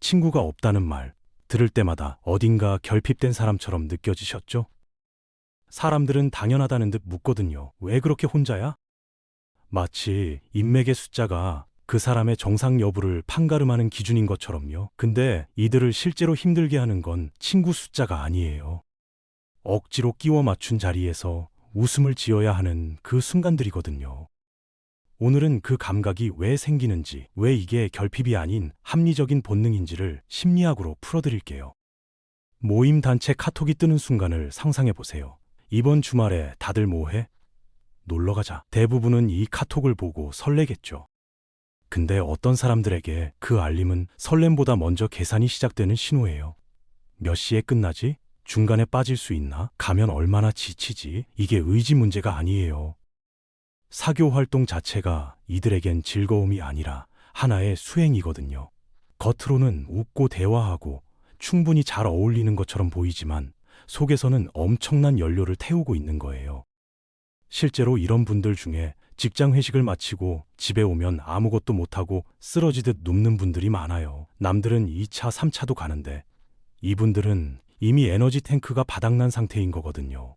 친구가 없다는 말 들을 때마다 어딘가 결핍된 사람처럼 느껴지셨죠? 사람들은 당연하다는 듯 묻거든요. 왜 그렇게 혼자야? 마치 인맥의 숫자가 그 사람의 정상 여부를 판가름하는 기준인 것처럼요. 근데 이들을 실제로 힘들게 하는 건 친구 숫자가 아니에요. 억지로 끼워 맞춘 자리에서 웃음을 지어야 하는 그 순간들이거든요. 오늘은 그 감각이 왜 생기는지, 왜 이게 결핍이 아닌 합리적인 본능인지를 심리학으로 풀어드릴게요. 모임 단체 카톡이 뜨는 순간을 상상해 보세요. 이번 주말에 다들 뭐 해? 놀러 가자. 대부분은 이 카톡을 보고 설레겠죠. 근데 어떤 사람들에게 그 알림은 설렘보다 먼저 계산이 시작되는 신호예요. 몇 시에 끝나지? 중간에 빠질 수 있나? 가면 얼마나 지치지? 이게 의지 문제가 아니에요. 사교 활동 자체가 이들에겐 즐거움이 아니라 하나의 수행이거든요. 겉으로는 웃고 대화하고 충분히 잘 어울리는 것처럼 보이지만 속에서는 엄청난 연료를 태우고 있는 거예요. 실제로 이런 분들 중에 직장 회식을 마치고 집에 오면 아무것도 못하고 쓰러지듯 눕는 분들이 많아요. 남들은 2차, 3차도 가는데 이분들은 이미 에너지 탱크가 바닥난 상태인 거거든요.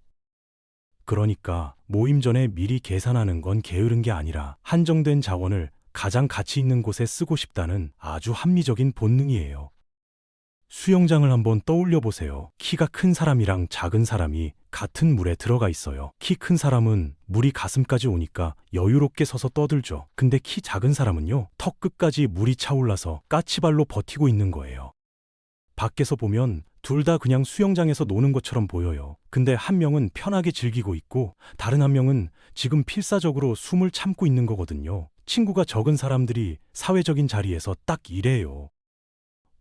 그러니까 모임 전에 미리 계산하는 건 게으른 게 아니라 한정된 자원을 가장 가치 있는 곳에 쓰고 싶다는 아주 합리적인 본능이에요. 수영장을 한번 떠올려 보세요. 키가 큰 사람이랑 작은 사람이 같은 물에 들어가 있어요. 키 큰 사람은 물이 가슴까지 오니까 여유롭게 서서 떠들죠. 근데 키 작은 사람은요, 턱 끝까지 물이 차올라서 까치발로 버티고 있는 거예요. 밖에서 보면 둘 다 그냥 수영장에서 노는 것처럼 보여요. 근데 한 명은 편하게 즐기고 있고 다른 한 명은 지금 필사적으로 숨을 참고 있는 거거든요. 친구가 적은 사람들이 사회적인 자리에서 딱 이래요.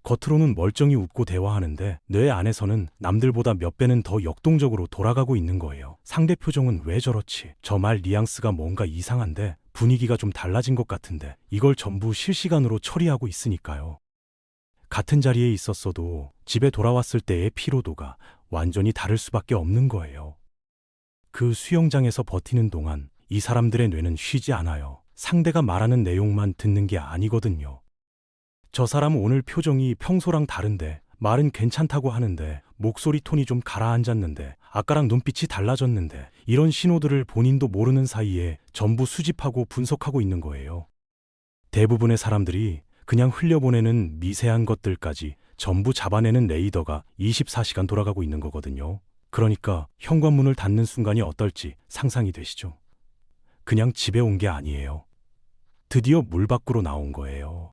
겉으로는 멀쩡히 웃고 대화하는데 뇌 안에서는 남들보다 몇 배는 더 역동적으로 돌아가고 있는 거예요. 상대 표정은 왜 저렇지? 저 말 뉘앙스가 뭔가 이상한데 분위기가 좀 달라진 것 같은데 이걸 전부 실시간으로 처리하고 있으니까요. 같은 자리에 있었어도 집에 돌아왔을 때의 피로도가 완전히 다를 수밖에 없는 거예요. 그 수영장에서 버티는 동안 이 사람들의 뇌는 쉬지 않아요. 상대가 말하는 내용만 듣는 게 아니거든요. 저 사람 오늘 표정이 평소랑 다른데 말은 괜찮다고 하는데 목소리 톤이 좀 가라앉았는데 아까랑 눈빛이 달라졌는데 이런 신호들을 본인도 모르는 사이에 전부 수집하고 분석하고 있는 거예요. 대부분의 사람들이 그냥 흘려보내는 미세한 것들까지 전부 잡아내는 레이더가 24시간 돌아가고 있는 거거든요. 그러니까 현관문을 닫는 순간이 어떨지 상상이 되시죠? 그냥 집에 온 게 아니에요. 드디어 물 밖으로 나온 거예요.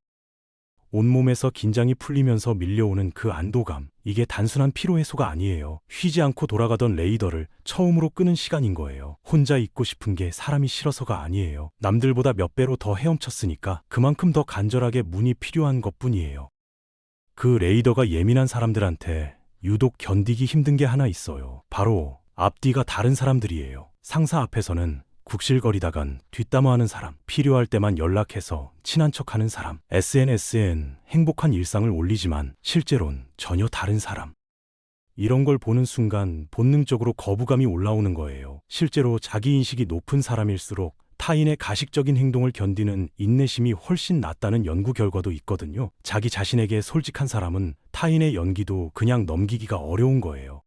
온몸에서 긴장이 풀리면서 밀려오는 그 안도감, 이게 단순한 피로해소가 아니에요. 쉬지 않고 돌아가던 레이더를 처음으로 끄는 시간인 거예요. 혼자 있고 싶은 게 사람이 싫어서가 아니에요. 남들보다 몇 배로 더 헤엄쳤으니까 그만큼 더 간절하게 문이 필요한 것뿐이에요. 그 레이더가 예민한 사람들한테 유독 견디기 힘든 게 하나 있어요. 바로 앞뒤가 다른 사람들이에요. 상사 앞에서는 굽실거리다간 뒷담화하는 사람, 필요할 때만 연락해서 친한 척하는 사람, SNS엔 행복한 일상을 올리지만 실제론 전혀 다른 사람. 이런 걸 보는 순간 본능적으로 거부감이 올라오는 거예요. 실제로 자기인식이 높은 사람일수록 타인의 가식적인 행동을 견디는 인내심이 훨씬 낮다는 연구 결과도 있거든요. 자기 자신에게 솔직한 사람은 타인의 연기도 그냥 넘기기가 어려운 거예요.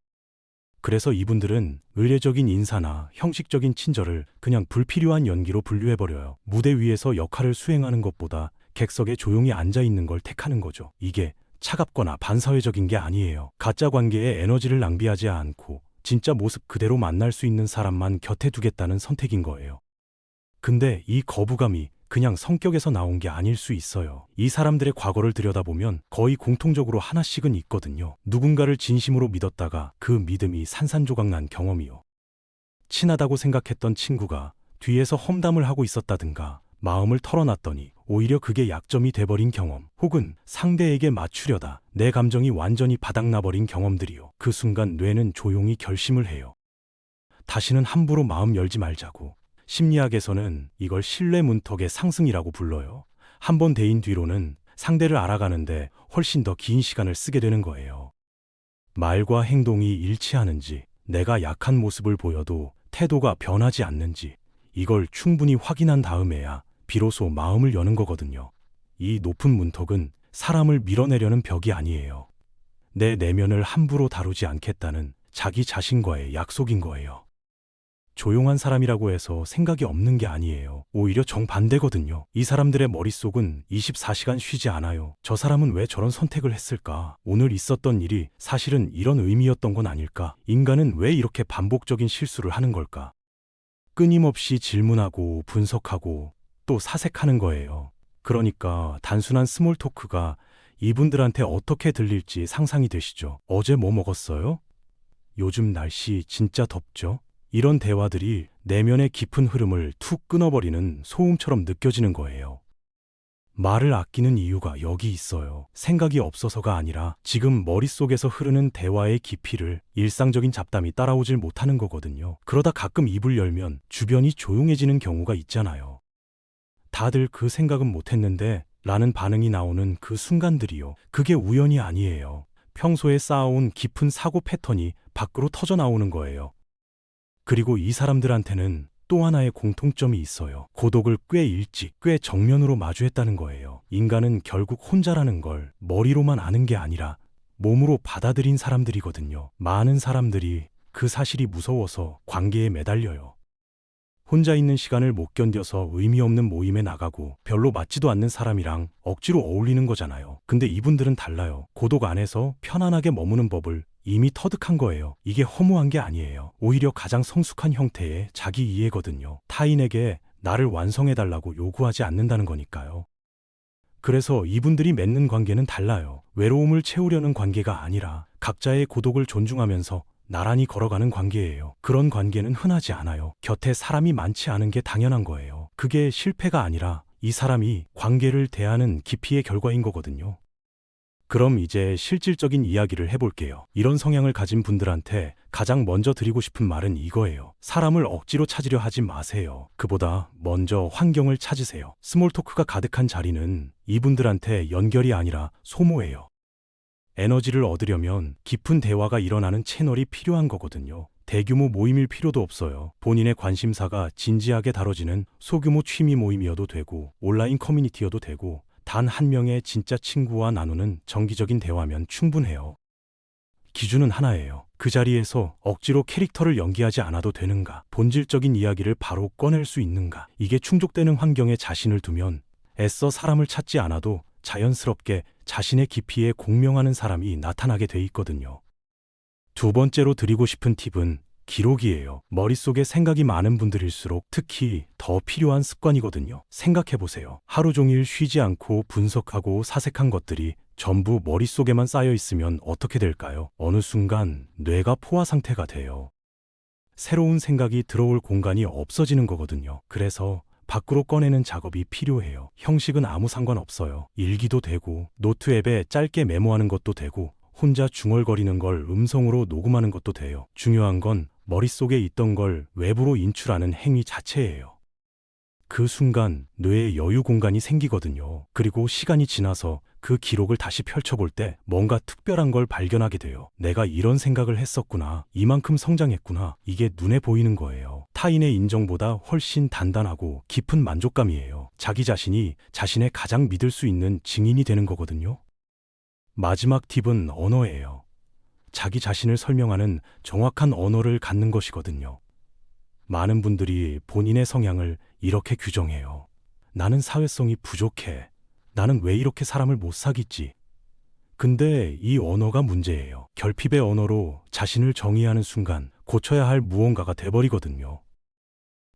그래서 이분들은 의례적인 인사나 형식적인 친절을 그냥 불필요한 연기로 분류해버려요. 무대 위에서 역할을 수행하는 것보다 객석에 조용히 앉아있는 걸 택하는 거죠. 이게 차갑거나 반사회적인 게 아니에요. 가짜 관계에 에너지를 낭비하지 않고 진짜 모습 그대로 만날 수 있는 사람만 곁에 두겠다는 선택인 거예요. 근데 이 거부감이 그냥 성격에서 나온 게 아닐 수 있어요. 이 사람들의 과거를 들여다보면 거의 공통적으로 하나씩은 있거든요. 누군가를 진심으로 믿었다가 그 믿음이 산산조각 난 경험이요. 친하다고 생각했던 친구가 뒤에서 험담을 하고 있었다든가 마음을 털어놨더니 오히려 그게 약점이 돼버린 경험, 혹은 상대에게 맞추려다 내 감정이 완전히 바닥나버린 경험들이요. 그 순간 뇌는 조용히 결심을 해요. 다시는 함부로 마음 열지 말자고. 심리학에서는 이걸 신뢰 문턱의 상승이라고 불러요. 한 번 대인 뒤로는 상대를 알아가는데 훨씬 더 긴 시간을 쓰게 되는 거예요. 말과 행동이 일치하는지, 내가 약한 모습을 보여도 태도가 변하지 않는지, 이걸 충분히 확인한 다음에야 비로소 마음을 여는 거거든요. 이 높은 문턱은 사람을 밀어내려는 벽이 아니에요. 내 내면을 함부로 다루지 않겠다는 자기 자신과의 약속인 거예요. 조용한 사람이라고 해서 생각이 없는 게 아니에요. 오히려 정반대거든요. 이 사람들의 머릿속은 24시간 쉬지 않아요. 저 사람은 왜 저런 선택을 했을까? 오늘 있었던 일이 사실은 이런 의미였던 건 아닐까? 인간은 왜 이렇게 반복적인 실수를 하는 걸까? 끊임없이 질문하고 분석하고 또 사색하는 거예요. 그러니까 단순한 스몰 토크가 이분들한테 어떻게 들릴지 상상이 되시죠? 어제 뭐 먹었어요? 요즘 날씨 진짜 덥죠? 이런 대화들이 내면의 깊은 흐름을 툭 끊어버리는 소음처럼 느껴지는 거예요. 말을 아끼는 이유가 여기 있어요. 생각이 없어서가 아니라 지금 머릿속에서 흐르는 대화의 깊이를 일상적인 잡담이 따라오질 못하는 거거든요. 그러다 가끔 입을 열면 주변이 조용해지는 경우가 있잖아요. 다들 그 생각은 못했는데 라는 반응이 나오는 그 순간들이요. 그게 우연이 아니에요. 평소에 쌓아온 깊은 사고 패턴이 밖으로 터져 나오는 거예요. 그리고 이 사람들한테는 또 하나의 공통점이 있어요. 고독을 꽤 일찍, 꽤 정면으로 마주했다는 거예요. 인간은 결국 혼자라는 걸 머리로만 아는 게 아니라 몸으로 받아들인 사람들이거든요. 많은 사람들이 그 사실이 무서워서 관계에 매달려요. 혼자 있는 시간을 못 견뎌서 의미 없는 모임에 나가고 별로 맞지도 않는 사람이랑 억지로 어울리는 거잖아요. 근데 이분들은 달라요. 고독 안에서 편안하게 머무는 법을 이미 터득한 거예요. 이게 허무한 게 아니에요. 오히려 가장 성숙한 형태의 자기 이해거든요. 타인에게 나를 완성해달라고 요구하지 않는다는 거니까요. 그래서 이분들이 맺는 관계는 달라요. 외로움을 채우려는 관계가 아니라 각자의 고독을 존중하면서 나란히 걸어가는 관계예요. 그런 관계는 흔하지 않아요. 곁에 사람이 많지 않은 게 당연한 거예요. 그게 실패가 아니라 이 사람이 관계를 대하는 깊이의 결과인 거거든요. 그럼 이제 실질적인 이야기를 해볼게요. 이런 성향을 가진 분들한테 가장 먼저 드리고 싶은 말은 이거예요. 사람을 억지로 찾으려 하지 마세요. 그보다 먼저 환경을 찾으세요. 스몰 토크가 가득한 자리는 이분들한테 연결이 아니라 소모예요. 에너지를 얻으려면 깊은 대화가 일어나는 채널이 필요한 거거든요. 대규모 모임일 필요도 없어요. 본인의 관심사가 진지하게 다뤄지는 소규모 취미 모임이어도 되고 온라인 커뮤니티여도 되고 단 한 명의 진짜 친구와 나누는 정기적인 대화면 충분해요. 기준은 하나예요. 그 자리에서 억지로 캐릭터를 연기하지 않아도 되는가? 본질적인 이야기를 바로 꺼낼 수 있는가? 이게 충족되는 환경에 자신을 두면 애써 사람을 찾지 않아도 자연스럽게 자신의 깊이에 공명하는 사람이 나타나게 돼 있거든요. 두 번째로 드리고 싶은 팁은 기록이에요. 머릿속에 생각이 많은 분들일수록 특히 더 필요한 습관이거든요. 생각해보세요. 하루 종일 쉬지 않고 분석하고 사색한 것들이 전부 머릿속에만 쌓여 있으면 어떻게 될까요? 어느 순간 뇌가 포화 상태가 돼요. 새로운 생각이 들어올 공간이 없어지는 거거든요. 그래서 밖으로 꺼내는 작업이 필요해요. 형식은 아무 상관없어요. 일기도 되고 노트 앱에 짧게 메모하는 것도 되고 혼자 중얼거리는 걸 음성으로 녹음하는 것도 돼요. 중요한 건 머릿속에 있던 걸 외부로 인출하는 행위 자체예요. 그 순간 뇌에 여유 공간이 생기거든요. 그리고 시간이 지나서 그 기록을 다시 펼쳐볼 때 뭔가 특별한 걸 발견하게 돼요. 내가 이런 생각을 했었구나. 이만큼 성장했구나. 이게 눈에 보이는 거예요. 타인의 인정보다 훨씬 단단하고 깊은 만족감이에요. 자기 자신이 자신의 가장 믿을 수 있는 증인이 되는 거거든요. 마지막 팁은 언어예요. 자기 자신을 설명하는 정확한 언어를 갖는 것이거든요. 많은 분들이 본인의 성향을 이렇게 규정해요. 나는 사회성이 부족해. 나는 왜 이렇게 사람을 못 사귀지? 근데 이 언어가 문제예요. 결핍의 언어로 자신을 정의하는 순간 고쳐야 할 무언가가 돼버리거든요.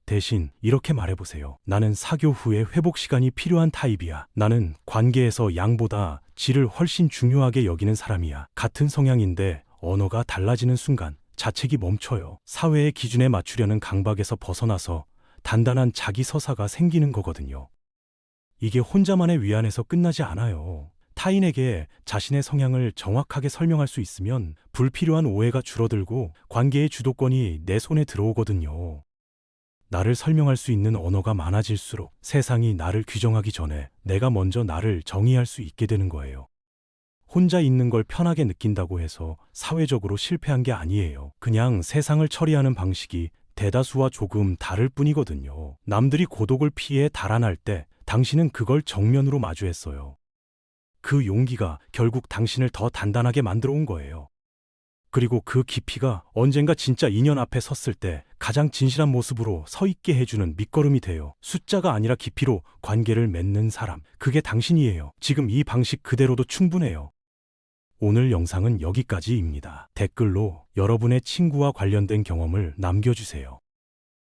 대신 이렇게 말해보세요. 나는 사교 후에 회복 시간이 필요한 타입이야. 나는 관계에서 양보다 질을 훨씬 중요하게 여기는 사람이야. 같은 성향인데 언어가 달라지는 순간 자책이 멈춰요. 사회의 기준에 맞추려는 강박에서 벗어나서 단단한 자기 서사가 생기는 거거든요. 이게 혼자만의 위안에서 끝나지 않아요. 타인에게 자신의 성향을 정확하게 설명할 수 있으면 불필요한 오해가 줄어들고 관계의 주도권이 내 손에 들어오거든요. 나를 설명할 수 있는 언어가 많아질수록 세상이 나를 규정하기 전에 내가 먼저 나를 정의할 수 있게 되는 거예요. 혼자 있는 걸 편하게 느낀다고 해서 사회적으로 실패한 게 아니에요. 그냥 세상을 처리하는 방식이 대다수와 조금 다를 뿐이거든요. 남들이 고독을 피해 달아날 때 당신은 그걸 정면으로 마주했어요. 그 용기가 결국 당신을 더 단단하게 만들어 온 거예요. 그리고 그 깊이가 언젠가 진짜 인연 앞에 섰을 때 가장 진실한 모습으로 서 있게 해주는 밑거름이 돼요. 숫자가 아니라 깊이로 관계를 맺는 사람. 그게 당신이에요. 지금 이 방식 그대로도 충분해요. 오늘 영상은 여기까지입니다. 댓글로 여러분의 친구와 관련된 경험을 남겨주세요.